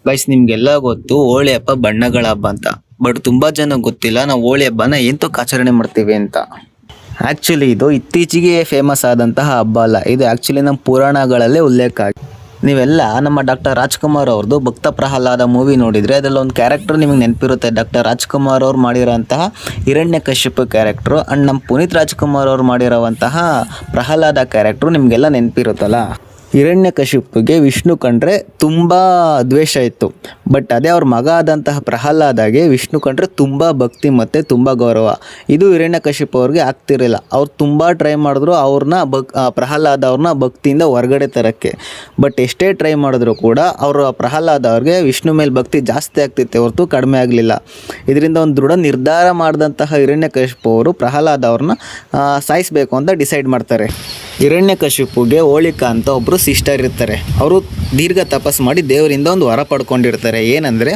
Guys, ನಿಮ್ಗೆಲ್ಲ ಗೊತ್ತು ಹೋಳಿ ಹಬ್ಬ ಬಣ್ಣಗಳ ಹಬ್ಬ ಅಂತ. ಬಟ್ ತುಂಬಾ ಜನ ಗೊತ್ತಿಲ್ಲ ನಾವು ಹೋಳಿ ಹಬ್ಬನ ಎಂತಕ್ಕೆ ಆಚರಣೆ ಮಾಡ್ತೀವಿ ಅಂತ. ಆ್ಯಕ್ಚುಲಿ ಇದು ಇತ್ತೀಚೆಗೆ ಫೇಮಸ್ ಆದಂತಹ ಹಬ್ಬ ಅಲ್ಲ, ಇದು ಆ್ಯಕ್ಚುಲಿ ನಮ್ಮ ಪುರಾಣಗಳಲ್ಲೇ ಉಲ್ಲೇಖ ಆಗಿದೆ. ನೀವೆಲ್ಲ ನಮ್ಮ ಡಾಕ್ಟರ್ ರಾಜ್ಕುಮಾರ್ ಅವ್ರದ್ದು ಭಕ್ತ ಪ್ರಹ್ಲಾದ ಮೂವಿ ನೋಡಿದರೆ ಅದರಲ್ಲಿ ಒಂದು ಕ್ಯಾರೆಕ್ಟರ್ ನಿಮಗೆ ನೆನಪಿರುತ್ತೆ. ಡಾಕ್ಟರ್ ರಾಜ್ಕುಮಾರ್ ಅವ್ರು ಮಾಡಿರೋಂತಹ ಹಿರಣ್ಯಕಶಿಪು ಕ್ಯಾರೆಕ್ಟ್ರು ಆ್ಯಂಡ್ ನಮ್ಮ ಪುನೀತ್ ರಾಜ್ಕುಮಾರ್ ಅವ್ರು ಮಾಡಿರೋವಂತಹ ಪ್ರಹ್ಲಾದ ಕ್ಯಾರೆಕ್ಟ್ರು ನಿಮಗೆಲ್ಲ ನೆನಪಿರುತ್ತಲ್ಲ. ಹಿರಣ್ಯಕಶಿಪುಗೆ ವಿಷ್ಣು ಕಂಡ್ರೆ ತುಂಬ ದ್ವೇಷ ಇತ್ತು. ಬಟ್ ಅದೇ ಅವ್ರ ಮಗ ಆದಂತಹ ಪ್ರಹ್ಲಾದಾಗೆ ವಿಷ್ಣು ಕಂಡ್ರೆ ತುಂಬ ಭಕ್ತಿ ಮತ್ತು ತುಂಬ ಗೌರವ. ಇದು ಹಿರಣ್ಯಕಶಿಪು ಅವ್ರಿಗೆ ಆಗ್ತಿರಲಿಲ್ಲ. ಅವ್ರು ತುಂಬ ಟ್ರೈ ಮಾಡಿದ್ರು ಅವ್ರನ್ನ ಪ್ರಹ್ಲಾದ ಅವ್ರನ್ನ ಭಕ್ತಿಯಿಂದ ಹೊರಗಡೆ ತರೋಕ್ಕೆ. ಬಟ್ ಎಷ್ಟೇ ಟ್ರೈ ಮಾಡಿದ್ರು ಕೂಡ ಪ್ರಹ್ಲಾದ ಅವ್ರಿಗೆ ವಿಷ್ಣು ಮೇಲೆ ಭಕ್ತಿ ಜಾಸ್ತಿ ಆಗ್ತಿತ್ತೆ ಹೊರತು ಕಡಿಮೆ ಆಗಲಿಲ್ಲ. ಇದರಿಂದ ಒಂದು ದೃಢ ನಿರ್ಧಾರ ಮಾಡಿದಂತಹ ಹಿರಣ್ಯಕಶಿಪು ಅವರು ಪ್ರಹ್ಲಾದ ಅವ್ರನ್ನ ಸಾಯಿಸಬೇಕು ಅಂತ ಡಿಸೈಡ್ ಮಾಡ್ತಾರೆ. ಹಿರಣ್ಯಕಶಿಪುಗೆ ಹೋಳಿಕಾ ಅಂತ ಒಬ್ಬರು ಸಿಸ್ಟರ್ ಇರ್ತಾರೆ. ಅವರು ದೀರ್ಘ ತಪಸ್ಸು ಮಾಡಿ ದೇವರಿಂದ ಒಂದು ವರ ಪಡ್ಕೊಂಡಿರ್ತಾರೆ. ಏನಂದರೆ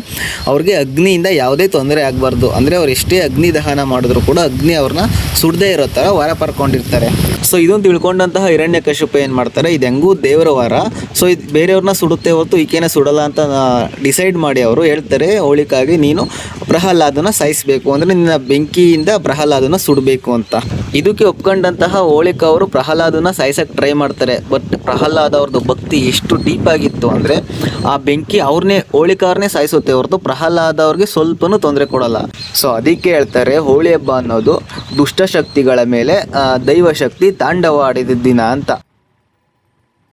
ಅವ್ರಿಗೆ ಅಗ್ನಿಯಿಂದ ಯಾವುದೇ ತೊಂದರೆ ಆಗಬಾರ್ದು, ಅಂದರೆ ಅವ್ರು ಎಷ್ಟೇ ಅಗ್ನಿ ದಹನ ಮಾಡಿದ್ರು ಕೂಡ ಅಗ್ನಿ ಅವ್ರನ್ನ ಸುಡದೇ ಇರೋ ಥರ ವರ ಪಡ್ಕೊಂಡಿರ್ತಾರೆ. ಸೊ ಇದನ್ನು ತಿಳ್ಕೊಂಡಂತಹ ಹಿರಣ್ಯಕಶಿಪು ಏನು ಮಾಡ್ತಾರೆ, ಇದು ಹೆಂಗೂ ದೇವರ ವರ, ಸೊ ಇದು ಬೇರೆಯವ್ರನ್ನ ಸುಡುತ್ತೆ ಹೊರತು ಈಕೆನೇ ಸುಡಲ್ಲ ಅಂತ ಡಿಸೈಡ್ ಮಾಡಿ ಅವರು ಹೇಳ್ತಾರೆ ಹೋಳಿಕಾಗಿ ನೀನು ಪ್ರಹ್ಲಾದನ ಸಾಯಿಸಬೇಕು, ಅಂದರೆ ನಿನ್ನ ಬೆಂಕಿಯಿಂದ ಪ್ರಹ್ಲಾದನ ಸುಡಬೇಕು ಅಂತ. ಇದಕ್ಕೆ ಒಪ್ಕೊಂಡಂತಹ ಹೋಳಿಕಾ ಅವರು ಪ್ರಹ್ಲಾದನ ಸಾಯಿಸೋಕ್ಕೆ ಟ್ರೈ ಮಾಡ್ತಾರೆ. ಬಟ್ ಪ್ರಹ್ಲಾದ ಅವ್ರದ್ದು ಭಕ್ತಿ ಎಷ್ಟು ಡೀಪ್ ಆಗಿತ್ತು ಅಂದರೆ ಆ ಬೆಂಕಿ ಹೋಳಿಕಾ ಅವ್ರನ್ನೇ ಸಾಯಿಸುತ್ತೆ ಹೊರತು ಪ್ರಹ್ಲಾದ ಅವ್ರಿಗೆ ಸ್ವಲ್ಪನೂ ತೊಂದರೆ ಕೊಡಲ್ಲ. ಸೊ ಅದಕ್ಕೆ ಹೇಳ್ತಾರೆ ಹೋಳಿ ಹಬ್ಬ ಅನ್ನೋದು ದುಷ್ಟಶಕ್ತಿಗಳ ಮೇಲೆ ದೈವಶಕ್ತಿ ತಾಂಡವ ಆಡಿದ ದಿನ ಅಂತ.